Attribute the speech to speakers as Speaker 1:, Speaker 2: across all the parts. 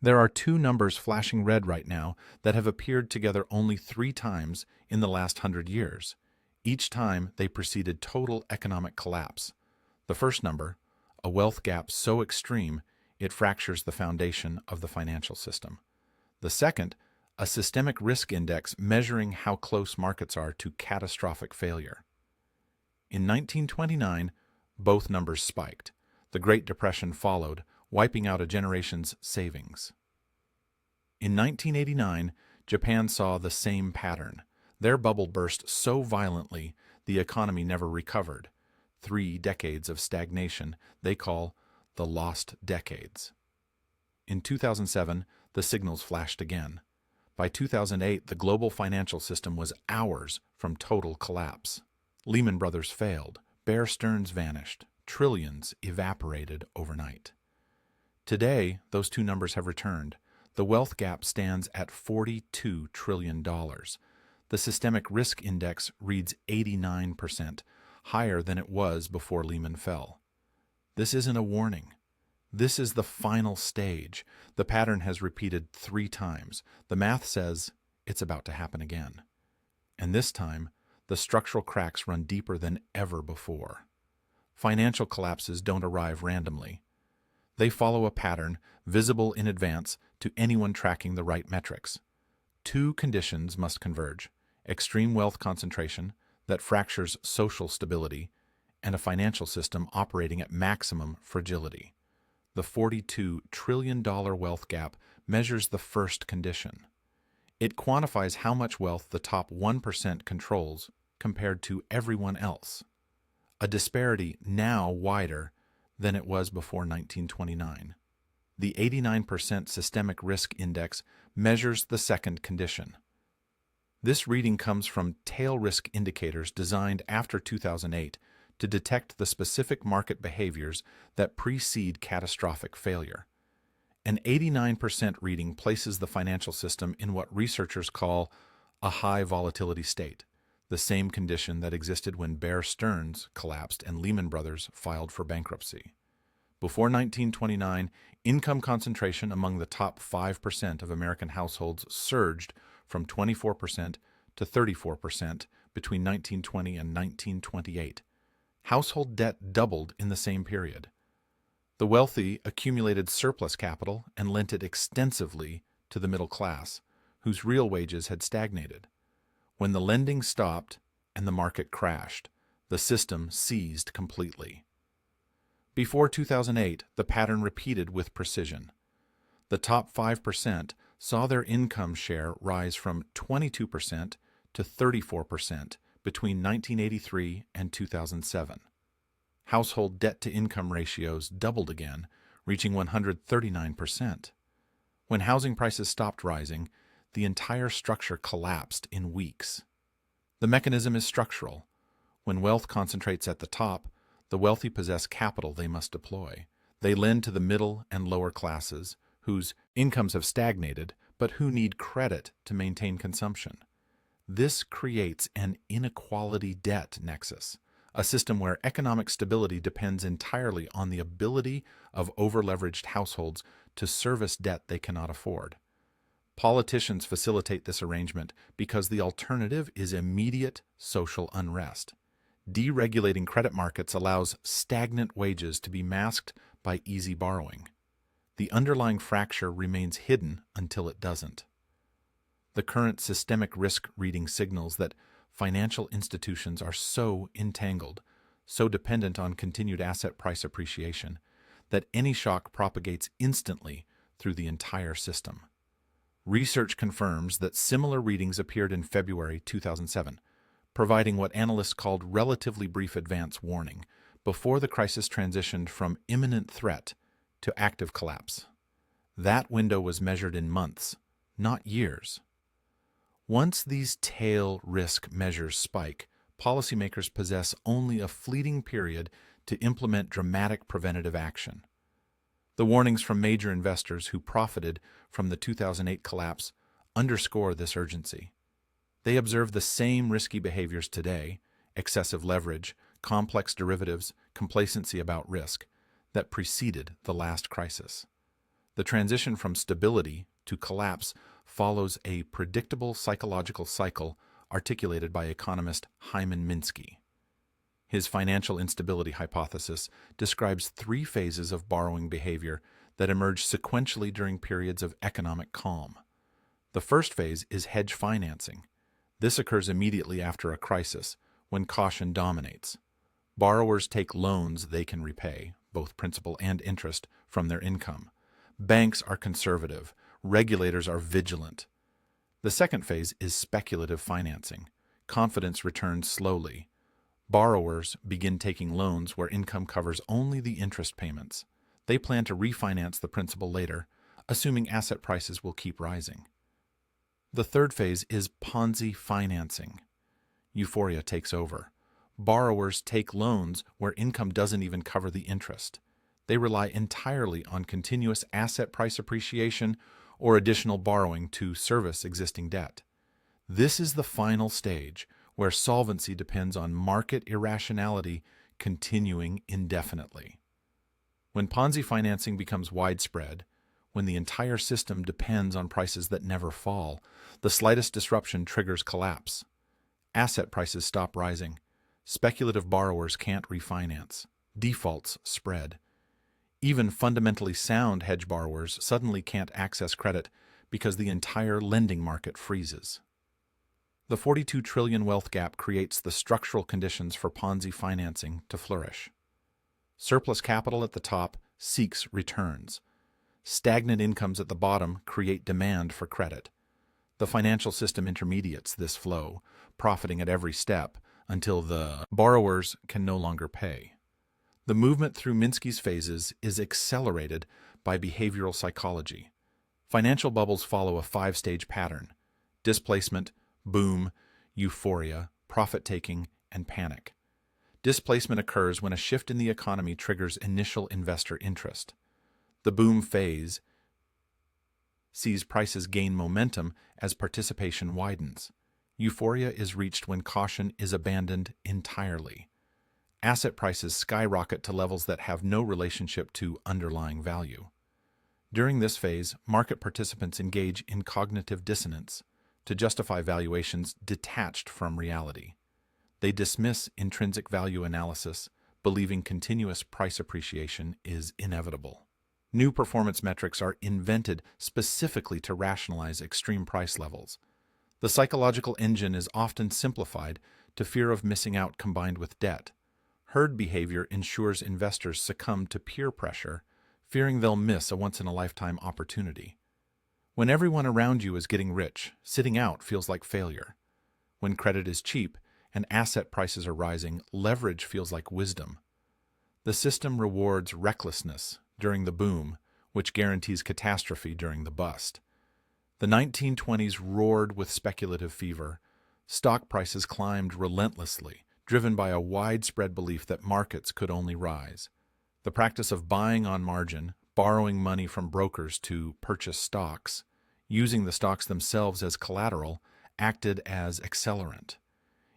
Speaker 1: There are two numbers flashing red right now that have appeared together only 3 times in the last 100 years. Each time they preceded total economic collapse. The first number, a wealth gap so extreme it fractures the foundation of the financial system. The second, a systemic risk index measuring how close markets are to catastrophic failure. In 1929, both numbers spiked. The Great Depression followed, wiping out a generation's savings. In 1989, Japan saw the same pattern. Their bubble burst so violently the economy never recovered. 3 decades of stagnation they call the lost decades. In 2007, the signals flashed again. By 2008, the global financial system was hours from total collapse. Lehman Brothers failed, Bear Stearns vanished, trillions evaporated overnight. Today, those two numbers have returned. The wealth gap stands at $42 trillion. The systemic risk index reads 89%, higher than it was before Lehman fell. This isn't a warning. This is the final stage. The pattern has repeated 3 times. The math says it's about to happen again. And this time, the structural cracks run deeper than ever before. Financial collapses don't arrive randomly. They follow a pattern visible in advance to anyone tracking the right metrics. 2 conditions must converge: extreme wealth concentration that fractures social stability, and a financial system operating at maximum fragility. The $42 trillion wealth gap measures the first condition. It quantifies how much wealth the top 1% controls compared to everyone else, a disparity now wider than it was before 1929. The 89% systemic risk index measures the second condition. This reading comes from tail risk indicators designed after 2008 to detect the specific market behaviors that precede catastrophic failure. An 89% reading places the financial system in what researchers call a high volatility state, the same condition that existed when Bear Stearns collapsed and Lehman Brothers filed for bankruptcy. Before 1929, income concentration among the top 5% of American households surged from 24% to 34% between 1920 and 1928. Household debt doubled in the same period. The wealthy accumulated surplus capital and lent it extensively to the middle class, whose real wages had stagnated. When the lending stopped and the market crashed, the system seized completely. Before 2008, the pattern repeated with precision. The top 5% saw their income share rise from 22% to 34% between 1983 and 2007. Household debt-to-income ratios doubled again, reaching 139%. When housing prices stopped rising, the entire structure collapsed in weeks. The mechanism is structural. When wealth concentrates at the top, the wealthy possess capital they must deploy. They lend to the middle and lower classes, whose incomes have stagnated, but who need credit to maintain consumption. This creates an inequality debt nexus, a system where economic stability depends entirely on the ability of over-leveraged households to service debt they cannot afford. Politicians facilitate this arrangement because the alternative is immediate social unrest. Deregulating credit markets allows stagnant wages to be masked by easy borrowing. The underlying fracture remains hidden until it doesn't. The current systemic risk reading signals that financial institutions are so entangled, so dependent on continued asset price appreciation, that any shock propagates instantly through the entire system. Research confirms that similar readings appeared in February 2007, providing what analysts called relatively brief advance warning before the crisis transitioned from imminent threat to active collapse. That window was measured in months, not years. Once these tail risk measures spike, policymakers possess only a fleeting period to implement dramatic preventative action. The warnings from major investors who profited from the 2008 collapse underscore this urgency. They observe the same risky behaviors today: excessive leverage, complex derivatives, complacency about risk, that preceded the last crisis. The transition from stability to collapse follows a predictable psychological cycle articulated by economist Hyman Minsky. His financial instability hypothesis describes three phases of borrowing behavior that emerge sequentially during periods of economic calm. The first phase is hedge financing. This occurs immediately after a crisis, when caution dominates. Borrowers take loans they can repay, both principal and interest, from their income. Banks are conservative. Regulators are vigilant. The second phase is speculative financing. Confidence returns slowly. Borrowers begin taking loans where income covers only the interest payments. They plan to refinance the principal later, assuming asset prices will keep rising. The third phase is Ponzi financing. Euphoria takes over. Borrowers take loans where income doesn't even cover the interest. They rely entirely on continuous asset price appreciation or additional borrowing to service existing debt. This is the final stage, where solvency depends on market irrationality continuing indefinitely. When Ponzi financing becomes widespread, when the entire system depends on prices that never fall, the slightest disruption triggers collapse. Asset prices stop rising. Speculative borrowers can't refinance. Defaults spread. Even fundamentally sound hedge borrowers suddenly can't access credit because the entire lending market freezes. The $42 trillion wealth gap creates the structural conditions for Ponzi financing to flourish. Surplus capital at the top seeks returns. Stagnant incomes at the bottom create demand for credit. The financial system intermediates this flow, profiting at every step until the borrowers can no longer pay. The movement through Minsky's phases is accelerated by behavioral psychology. Financial bubbles follow a five-stage pattern: displacement, boom, euphoria, profit-taking, and panic. Displacement occurs when a shift in the economy triggers initial investor interest. The boom phase sees prices gain momentum as participation widens. Euphoria is reached when caution is abandoned entirely. Asset prices skyrocket to levels that have no relationship to underlying value. During this phase, market participants engage in cognitive dissonance to justify valuations detached from reality. They dismiss intrinsic value analysis, believing continuous price appreciation is inevitable. New performance metrics are invented specifically to rationalize extreme price levels. The psychological engine is often simplified to fear of missing out combined with debt. Herd behavior ensures investors succumb to peer pressure, fearing they'll miss a once-in-a-lifetime opportunity. When everyone around you is getting rich, sitting out feels like failure. When credit is cheap and asset prices are rising, leverage feels like wisdom. The system rewards recklessness during the boom, which guarantees catastrophe during the bust. The 1920s roared with speculative fever. Stock prices climbed relentlessly, driven by a widespread belief that markets could only rise. The practice of buying on margin, borrowing money from brokers to purchase stocks, using the stocks themselves as collateral, acted as accelerant.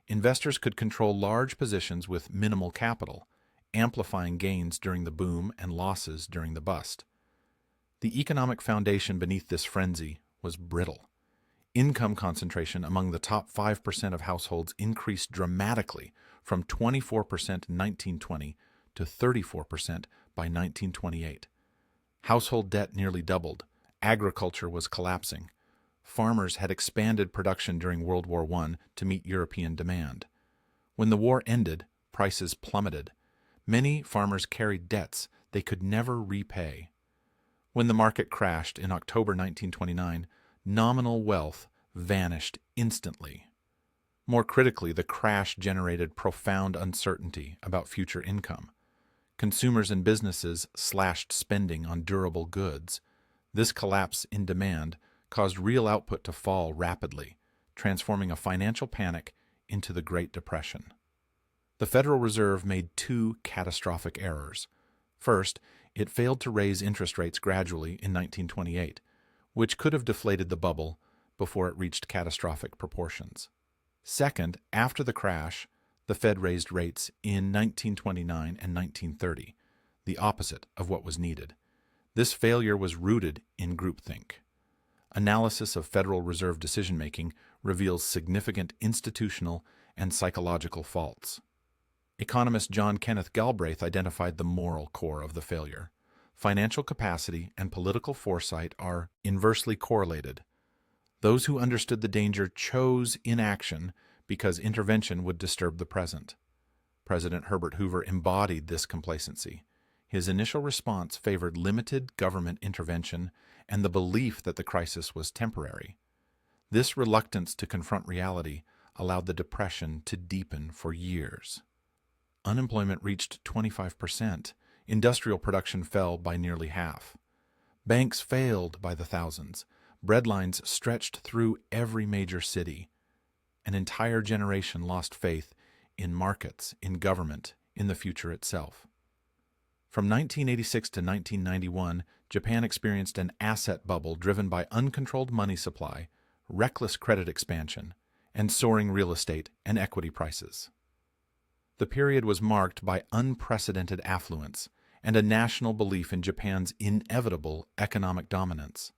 Speaker 1: Investors could control large positions with minimal capital, amplifying gains during the boom and losses during the bust. The economic foundation beneath this frenzy was brittle. Income concentration among the top 5% of households increased dramatically from 24% in 1920 to 34% by 1928. Household debt nearly doubled. Agriculture was collapsing. Farmers had expanded production during World War I to meet European demand. When the war ended, prices plummeted. Many farmers carried debts they could never repay. When the market crashed in October 1929, nominal wealth vanished instantly. More critically, the crash generated profound uncertainty about future income. Consumers and businesses slashed spending on durable goods. This collapse in demand caused real output to fall rapidly, transforming a financial panic into the Great Depression. The Federal Reserve made two catastrophic errors. First, it failed to raise interest rates gradually in 1928, which could have deflated the bubble before it reached catastrophic proportions. Second, after the crash, the Fed raised rates in 1929 and 1930, the opposite of what was needed. This failure was rooted in groupthink. Analysis of Federal Reserve decision-making reveals significant institutional and psychological faults. Economist John Kenneth Galbraith identified the moral core of the failure. Financial capacity and political foresight are inversely correlated. Those who understood the danger chose inaction because intervention would disturb the present. President Herbert Hoover embodied this complacency. His initial response favored limited government intervention and the belief that the crisis was temporary. This reluctance to confront reality allowed the Depression to deepen for years. Unemployment reached 25%. Industrial production fell by nearly half. Banks failed by the thousands. Breadlines stretched through every major city. An entire generation lost faith in markets, in government, in the future itself. From 1986 to 1991, Japan experienced an asset bubble driven by uncontrolled money supply, reckless credit expansion, and soaring real estate and equity prices. The period was marked by unprecedented affluence and a national belief in Japan's inevitable economic dominance.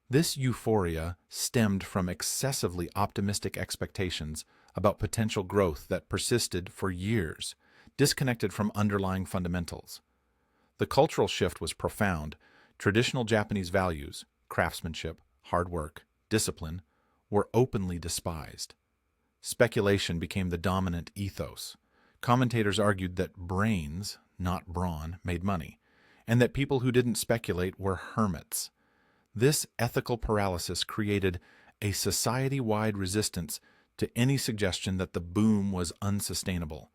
Speaker 1: This euphoria stemmed from excessively optimistic expectations about potential growth that persisted for years, disconnected from underlying fundamentals. The cultural shift was profound. Traditional Japanese values, craftsmanship, hard work, discipline, were openly despised. Speculation became the dominant ethos. Commentators argued that brains, not brawn, made money, and that people who didn't speculate were hermits. This ethical paralysis created a society-wide resistance to any suggestion that the boom was unsustainable.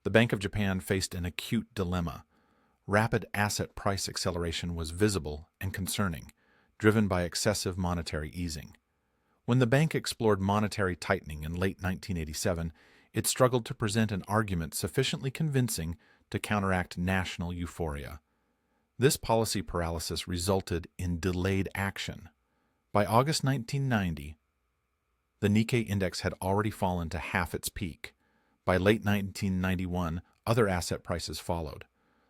Speaker 1: The Bank of Japan faced an acute dilemma. Rapid asset price acceleration was visible and concerning, driven by excessive monetary easing. When the bank explored monetary tightening in late 1987, it struggled to present an argument sufficiently convincing to counteract national euphoria. This policy paralysis resulted in delayed action. By August 1990, the Nikkei index had already fallen to half its peak. By late 1991, other asset prices followed.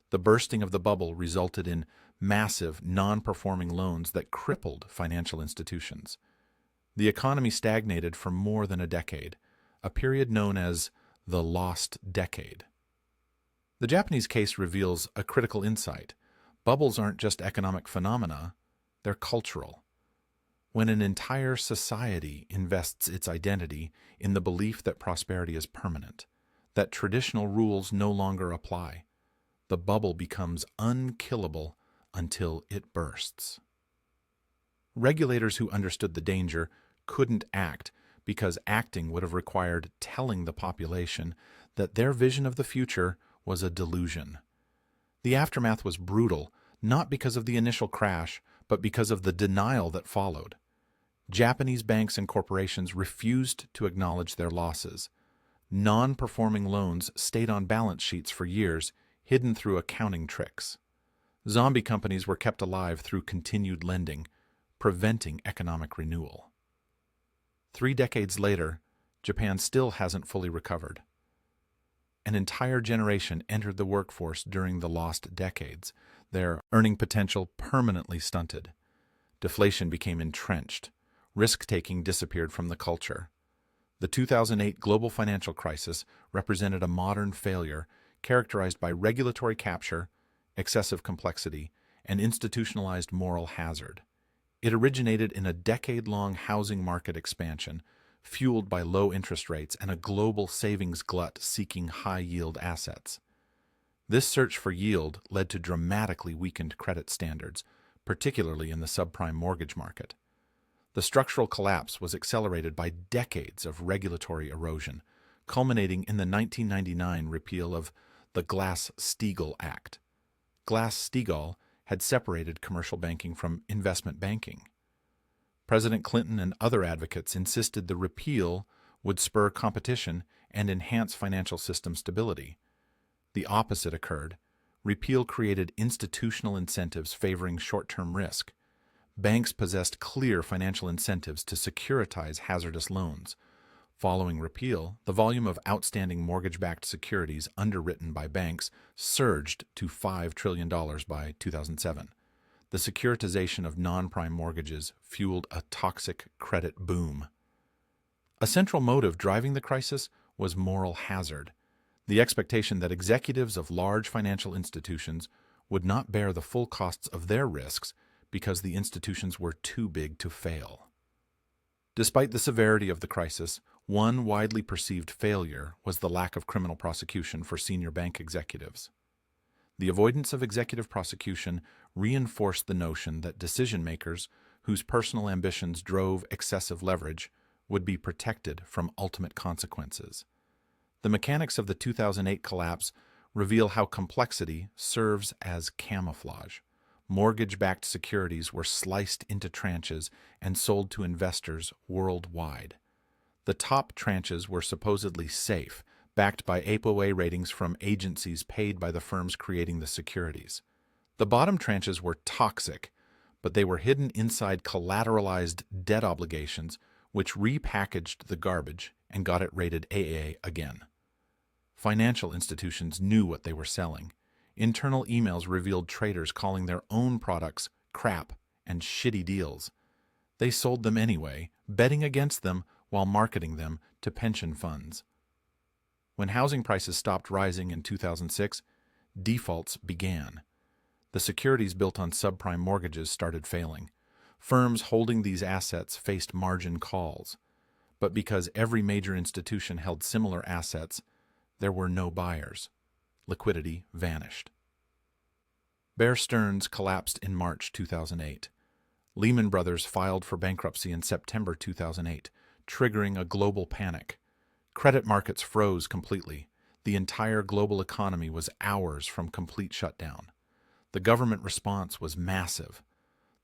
Speaker 1: The bursting of the bubble resulted in massive, non-performing loans that crippled financial institutions. The economy stagnated for more than a decade, a period known as the lost decade. The Japanese case reveals a critical insight. Bubbles aren't just economic phenomena, they're cultural. When an entire society invests its identity in the belief that prosperity is permanent, that traditional rules no longer apply, the bubble becomes unkillable until it bursts. Regulators who understood the danger couldn't act because acting would have required telling the population that their vision of the future was a delusion. The aftermath was brutal, not because of the initial crash, but because of the denial that followed. Japanese banks and corporations refused to acknowledge their losses. Non-performing loans stayed on balance sheets for years, hidden through accounting tricks. Zombie companies were kept alive through continued lending, preventing economic renewal. 3 decades later, Japan still hasn't fully recovered. An entire generation entered the workforce during the lost decades, their earning potential permanently stunted. Deflation became entrenched. Risk-taking disappeared from the culture. The 2008 global financial crisis represented a modern failure characterized by regulatory capture, excessive complexity, and institutionalized moral hazard. It originated in a decade-long housing market expansion, fueled by low interest rates and a global savings glut seeking high-yield assets. This search for yield led to dramatically weakened credit standards, particularly in the subprime mortgage market. The structural collapse was accelerated by decades of regulatory erosion, culminating in the 1999 repeal of the Glass-Steagall Act. Glass-Steagall had separated commercial banking from investment banking. President Clinton and other advocates insisted the repeal would spur competition and enhance financial system stability. The opposite occurred. Repeal created institutional incentives favoring short-term risk. Banks possessed clear financial incentives to securitize hazardous loans. Following repeal, the volume of outstanding mortgage-backed securities underwritten by banks surged to $5 trillion by 2007. The securitization of non-prime mortgages fueled a toxic credit boom. A central motive driving the crisis was moral hazard, the expectation that executives of large financial institutions would not bear the full costs of their risks because the institutions were too big to fail. Despite the severity of the crisis, one widely perceived failure was the lack of criminal prosecution for senior bank executives. The avoidance of executive prosecution reinforced the notion that decision-makers whose personal ambitions drove excessive leverage would be protected from ultimate consequences. The mechanics of the 2008 collapse reveal how complexity serves as camouflage. Mortgage-backed securities were sliced into tranches and sold to investors worldwide. The top tranches were supposedly safe, backed by AAA ratings from agencies paid by the firms creating the securities. The bottom tranches were toxic, but they were hidden inside collateralized debt obligations, which repackaged the garbage and got it rated AA again. Financial institutions knew what they were selling. Internal emails revealed traders calling their own products crap and shitty deals. They sold them anyway, betting against them while marketing them to pension funds. When housing prices stopped rising in 2006, defaults began. The securities built on subprime mortgages started failing. Firms holding these assets faced margin calls. But because every major institution held similar assets, there were no buyers. Liquidity vanished. Bear Stearns collapsed in March 2008. Lehman Brothers filed for bankruptcy in September 2008, triggering a global panic. Credit markets froze completely. The entire global economy was hours from complete shutdown. The government response was massive.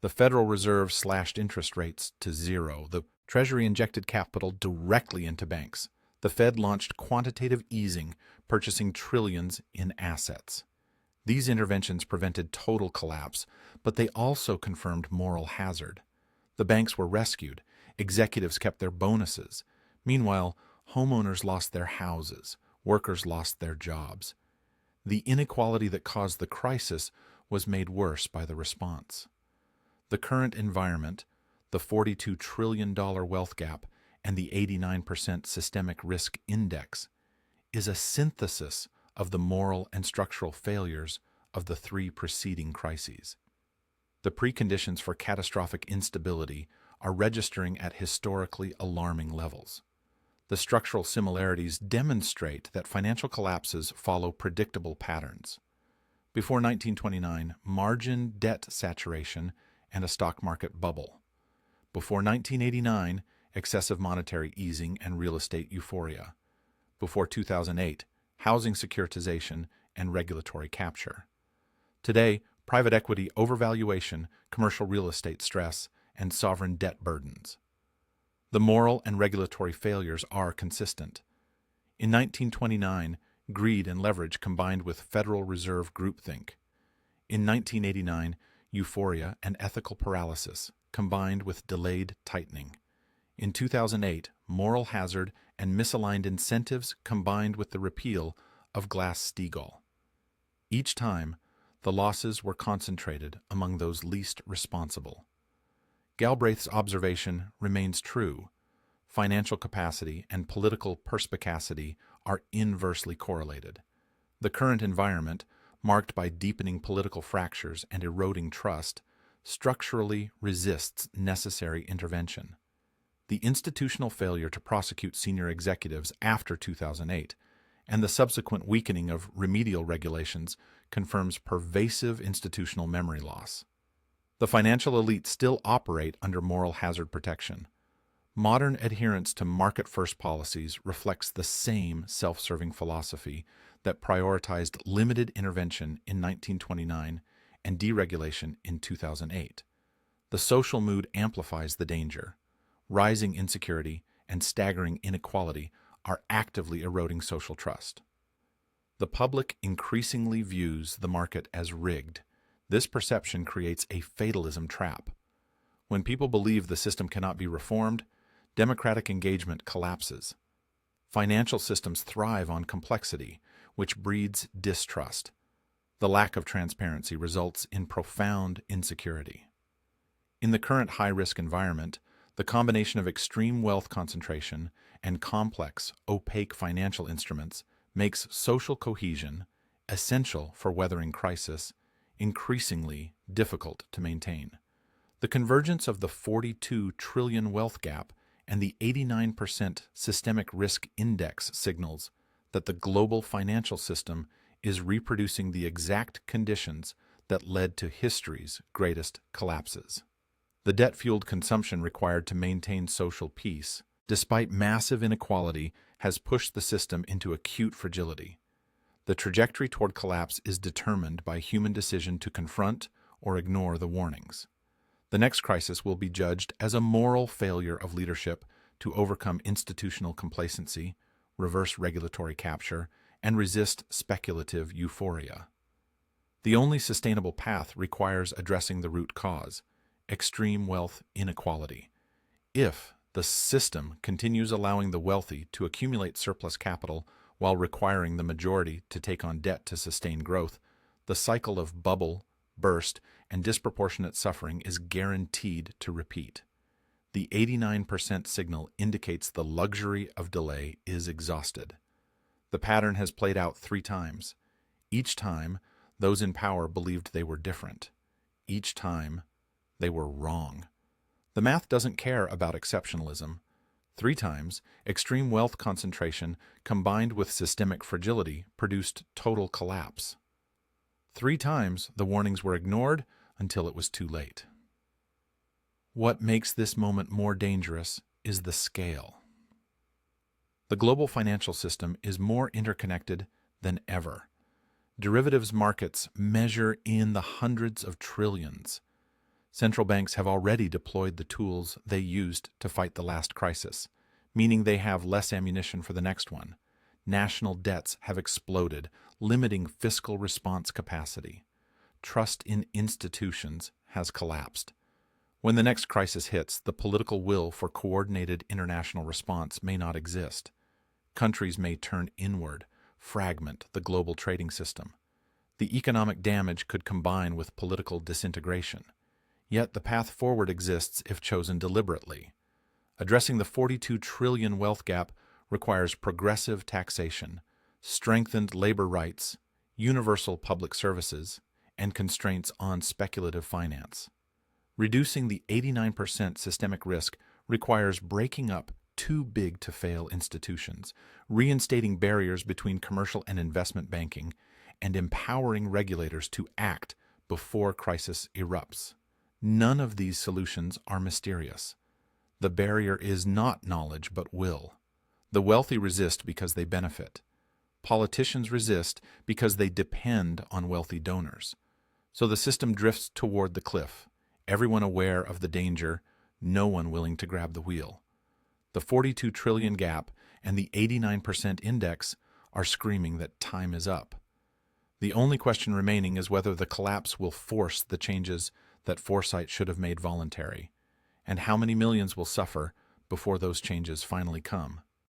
Speaker 1: The Federal Reserve slashed interest rates to zero. The Treasury injected capital directly into banks. The Fed launched quantitative easing, purchasing trillions in assets. These interventions prevented total collapse, but they also confirmed moral hazard. The banks were rescued. Executives kept their bonuses. Meanwhile, homeowners lost their houses. Workers lost their jobs. The inequality that caused the crisis was made worse by the response. The current environment, the $42 trillion wealth gap, and the 89% systemic risk index, is a synthesis of the moral and structural failures of the three preceding crises. The preconditions for catastrophic instability are registering at historically alarming levels. The structural similarities demonstrate that financial collapses follow predictable patterns. Before 1929, margin debt saturation and a stock market bubble. Before 1989, excessive monetary easing and real estate euphoria. Before 2008, housing securitization and regulatory capture. Today, private equity overvaluation, commercial real estate stress, and sovereign debt burdens. The moral and regulatory failures are consistent. In 1929, greed and leverage combined with Federal Reserve groupthink. In 1989, euphoria and ethical paralysis combined with delayed tightening. In 2008, moral hazard and misaligned incentives combined with the repeal of Glass-Steagall. Each time, the losses were concentrated among those least responsible. Galbraith's observation remains true. Financial capacity and political perspicacity are inversely correlated. The current environment, marked by deepening political fractures and eroding trust, structurally resists necessary intervention. The institutional failure to prosecute senior executives after 2008 and the subsequent weakening of remedial regulations confirms pervasive institutional memory loss. The financial elite still operate under moral hazard protection. Modern adherence to market-first policies reflects the same self-serving philosophy that prioritized limited intervention in 1929 and deregulation in 2008. The social mood amplifies the danger. Rising insecurity and staggering inequality are actively eroding social trust. The public increasingly views the market as rigged. This perception creates a fatalism trap. When people believe the system cannot be reformed, democratic engagement collapses. Financial systems thrive on complexity, which breeds distrust. The lack of transparency results in profound insecurity. In the current high-risk environment, the combination of extreme wealth concentration and complex, opaque financial instruments makes social cohesion, essential for weathering crisis, increasingly difficult to maintain. The convergence of the 42 trillion wealth gap and the 89% systemic risk index signals that the global financial system is reproducing the exact conditions that led to history's greatest collapses. The debt-fueled consumption required to maintain social peace, despite massive inequality, has pushed the system into acute fragility. The trajectory toward collapse is determined by human decision to confront or ignore the warnings. The next crisis will be judged as a moral failure of leadership to overcome institutional complacency, reverse regulatory capture, and resist speculative euphoria. The only sustainable path requires addressing the root cause: extreme wealth inequality. If the system continues allowing the wealthy to accumulate surplus capital while requiring the majority to take on debt to sustain growth, the cycle of bubble, burst, and disproportionate suffering is guaranteed to repeat. The 89% signal indicates the luxury of delay is exhausted. The pattern has played out 3 times. Each time, those in power believed they were different. Each time, they were wrong. The math doesn't care about exceptionalism. 3 times, extreme wealth concentration combined with systemic fragility produced total collapse. 3 times, the warnings were ignored until it was too late. What makes this moment more dangerous is the scale. The global financial system is more interconnected than ever. Derivatives markets measure in the hundreds of trillions. Central banks have already deployed the tools they used to fight the last crisis, meaning they have less ammunition for the next one. National debts have exploded, limiting fiscal response capacity. Trust in institutions has collapsed. When the next crisis hits, the political will for coordinated international response may not exist. Countries may turn inward, fragment the global trading system. The economic damage could combine with political disintegration. Yet the path forward exists if chosen deliberately. Addressing the 42 trillion wealth gap requires progressive taxation, strengthened labor rights, universal public services, and constraints on speculative finance. Reducing the 89% systemic risk requires breaking up too-big-to-fail institutions, reinstating barriers between commercial and investment banking, and empowering regulators to act before crisis erupts. None of these solutions are mysterious. The barrier is not knowledge but will. The wealthy resist because they benefit. Politicians resist because they depend on wealthy donors. So the system drifts toward the cliff, everyone aware of the danger, no one willing to grab the wheel. The 42 trillion gap and the 89% index are screaming that time is up. The only question remaining is whether the collapse will force the changes that foresight should have made voluntary, and how many millions will suffer before those changes finally come.